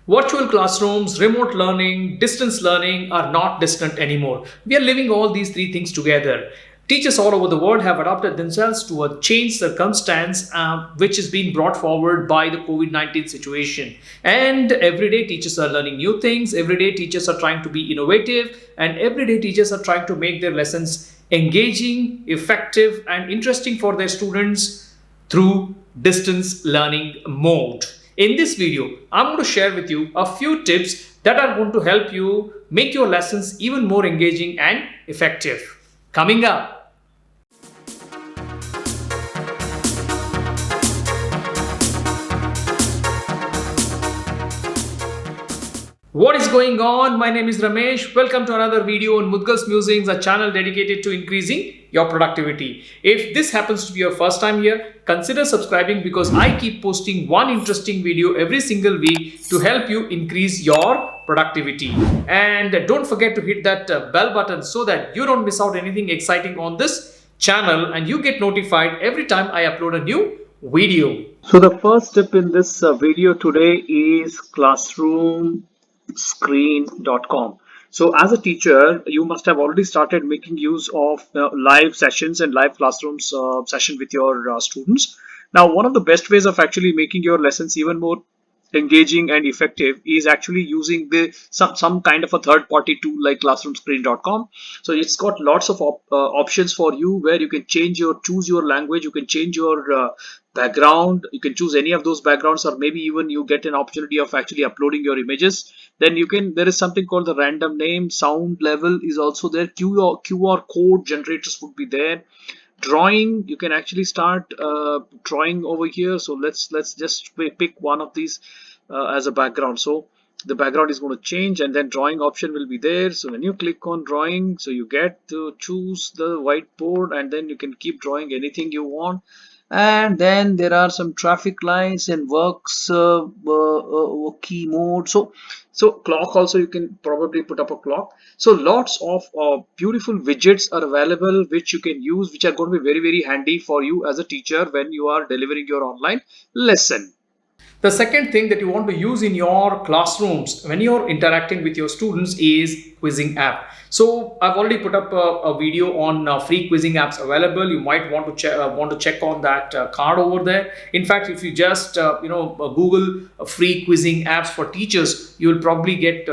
Virtual classrooms, remote learning, distance learning are not distant anymore. We are living all these three things together. Teachers all over the world have adapted themselves to a changed circumstance which is being brought forward by the COVID 19 situation. And every day, teachers are learning new things. Every day, teachers are trying to be innovative. And every day, teachers are trying to make their lessons engaging, effective, and interesting for their students through distance learning mode. In this video, I'm going to share with you a few tips that are going to help you make your lessons even more engaging and effective. Coming up. What is going on? My name is Ramesh. Welcome to another video on Mudgal's Musings, a channel dedicated to increasing your productivity. If this happens to be your first time here, consider subscribing because I keep posting one interesting video every single week to help you increase your productivity. And don't forget to hit that bell button so that you don't miss out anything exciting on this channel and you get notified every time I upload a new video. So the first step in this video today is classroomscreen.com. So as a teacher, you must have already started making use of live sessions and live classrooms session with your students. Now, one of the best ways of actually making your lessons even more engaging and effective is actually using the some kind of a third-party tool like classroomscreen.com. So it's got lots of options for you where you can choose your language, you can change your background, you can choose any of those backgrounds, or maybe even you get an opportunity of actually uploading your images. Then there is something called the random name, sound level is also there, QR code generators would be there. Drawing, you can actually start drawing over here. So let's just pick one of these as a background. So the background is going to change and then drawing option will be there. So when you click on drawing, so you get to choose the whiteboard and then you can keep drawing anything you want. And then there are some traffic lights and works key mode. So clock also, you can probably put up a clock. So lots of beautiful widgets are available which you can use, which are going to be very, very handy for you as a teacher when you are delivering your online lesson. The second thing that you want to use in your classrooms when you're interacting with your students is quizzing app. So I've already put up a video on free quizzing apps available. You might want to check on that card over there. In fact, if you just Google free quizzing apps for teachers, you will probably get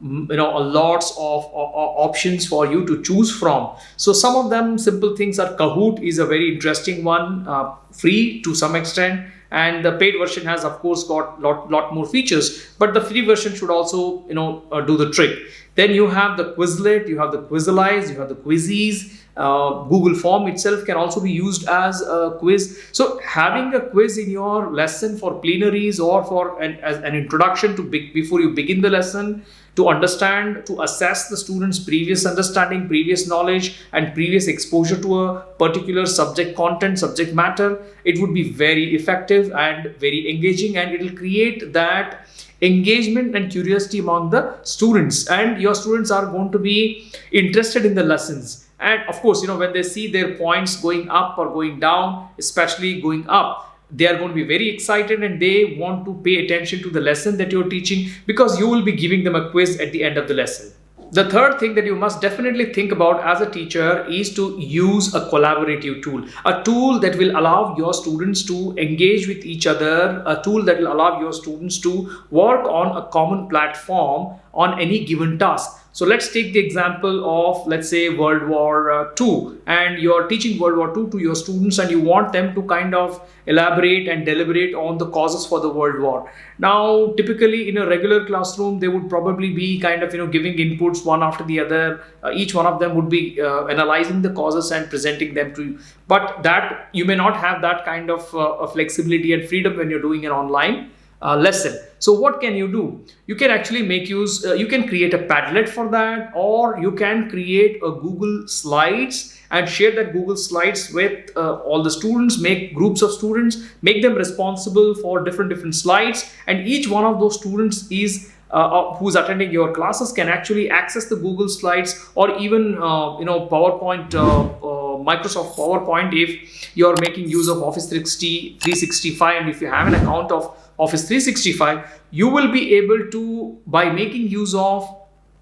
lots of options for you to choose from. So some of them simple things are Kahoot is a very interesting one, free to some extent. And the paid version has, of course, got lot more features, but the free version should also do the trick. Then you have the Quizlet, you have the Quizalize, you have the Quizzes. Google Form itself can also be used as a quiz. So having a quiz in your lesson for plenaries or for as an introduction to before you begin the lesson, to understand, to assess the student's previous understanding, previous knowledge, and previous exposure to a particular subject content, subject matter, it would be very effective and very engaging, and it will create that engagement and curiosity among the students, and your students are going to be interested in the lessons. And of course, when they see their points going up or going down, especially going up, they are going to be very excited and they want to pay attention to the lesson that you're teaching because you will be giving them a quiz at the end of the lesson. The third thing that you must definitely think about as a teacher is to use a collaborative tool, a tool that will allow your students to engage with each other, a tool that will allow your students to work on a common platform on any given task. So let's take the example of, let's say, World War II, and you're teaching World War II to your students and you want them to kind of elaborate and deliberate on the causes for the World War. Now, typically in a regular classroom, they would probably be kind of, giving inputs one after the other. Each one of them would be analyzing the causes and presenting them to you. But that you may not have that kind of flexibility and freedom when you're doing an online lesson. So what can you do? You can actually you can create a Padlet for that, or you can create a Google Slides and share that Google Slides with all the students, make groups of students, make them responsible for different slides, and each one of those students is who's attending your classes can actually access the Google Slides or even PowerPoint Microsoft PowerPoint, if you're making use of Office 365, and if you have an account of Office 365, you will be able to, by making use of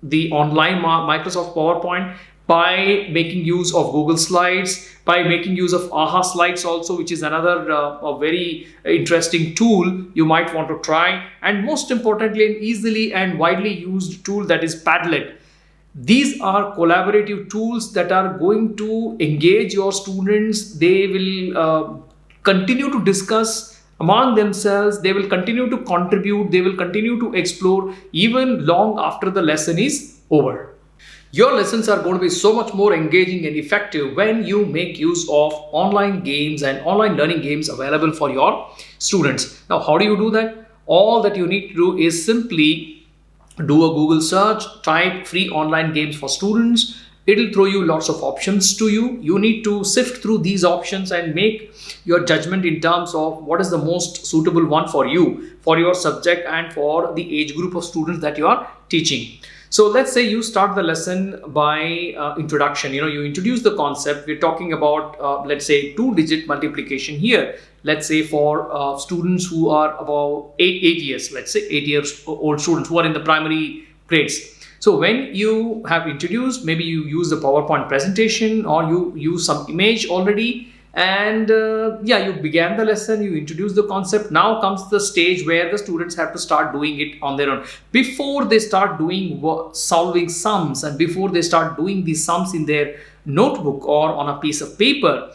the online Microsoft PowerPoint, by making use of Google Slides, by making use of AHA Slides also, which is another a very interesting tool you might want to try, and most importantly, an easily and widely used tool, that is Padlet. These are collaborative tools that are going to engage your students. They will continue to discuss among themselves. They will continue to contribute. They will continue to explore even long after the lesson is over. Your lessons are going to be so much more engaging and effective when you make use of online games and online learning games available for your students. Now, how do you do that? All that you need to do is simply do a Google search, type free online games for students. It'll throw you lots of options to you. You need to sift through these options and make your judgment in terms of what is the most suitable one for you, for your subject, and for the age group of students that you are teaching. So let's say you start the lesson by introduction. You introduce the concept. We're talking about, let's say, 2-digit multiplication here. Let's say for students who are about 8 years, let's say 8 years old students who are in the primary grades. So when you have introduced, maybe you use the PowerPoint presentation or you use some image already, and you began the lesson, you introduce the concept. Now comes the stage where the students have to start doing it on their own. Before they start doing solving sums, and before they start doing these sums in their notebook or on a piece of paper,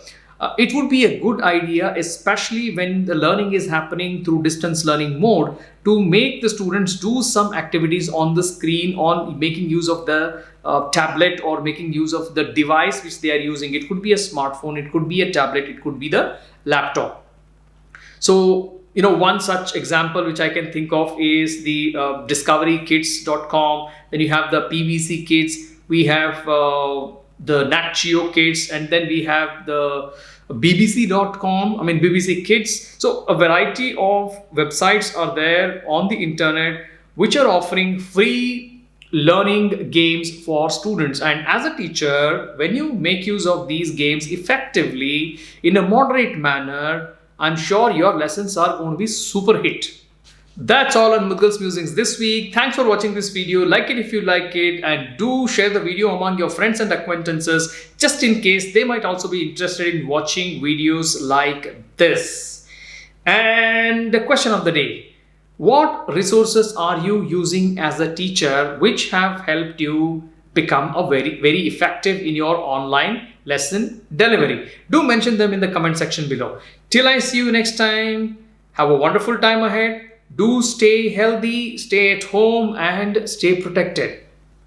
it would be a good idea, especially when the learning is happening through distance learning mode, to make the students do some activities on the screen, on making use of the tablet, or making use of the device which they are using. It could be a smartphone, it could be a tablet, it could be the laptop. So, one such example which I can think of is the discoverykids.com. Then you have the PBC Kids, we have the Nat Geo Kids, and then we have the bbc.com, BBC Kids. So a variety of websites are there on the internet which are offering free learning games for students. And as a teacher, when you make use of these games effectively in a moderate manner, I'm sure your lessons are going to be super hit. That's all on Mudgal's Musings this week. Thanks for watching this video. Like it if you like it, and do share the video among your friends and acquaintances, just in case they might also be interested in watching videos like this. And the question of the day: what resources are you using as a teacher which have helped you become a very, very effective in your online lesson delivery? Do mention them in the comment section below. Till I see you next time, have a wonderful time ahead. Do stay healthy, stay at home, and stay protected.